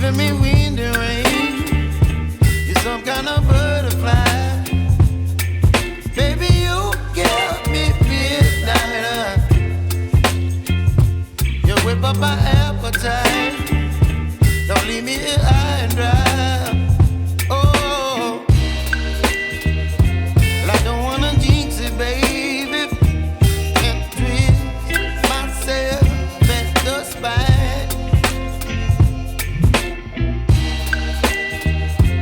giving me wind and rain. You're some kind of butterfly. Baby, you give me midnight. You whip up my appetite. Don't leave me here high and dry. Oh, well, I don't wanna jinx it, baby, and twist myself at the spine.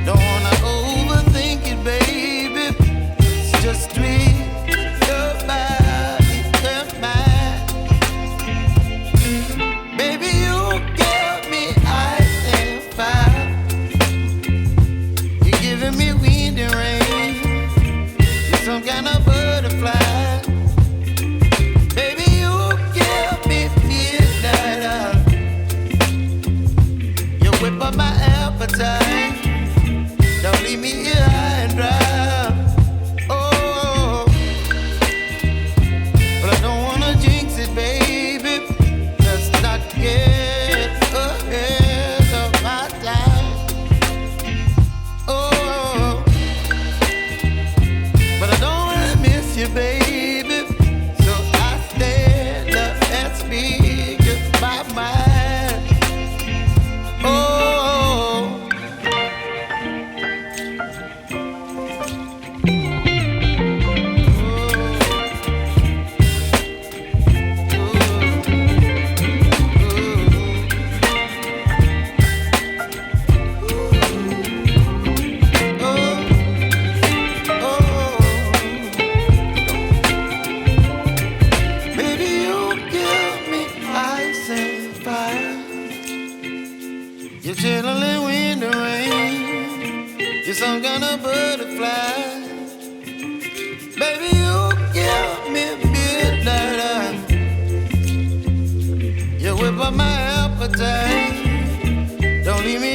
Don't wanna overthink it, baby. It's just twist your body and mine. Baby, you give me ice and fire. You're giving me wind and rain. You're some kind of butterfly. Baby, you give me midnight. You whip up my appetite. Don't leave me here high and dry. Oh, but I don't wanna jinx it, baby. Let's not get ahead of my time. Oh, but I don't wanna miss you, baby. So I stand up and speak my mind. Oh. Baby, you give me ice and fire. You're chilling wind and rain. You're some kind of butterfly. Baby, you give me midnight. You whip up my appetite. Don't leave me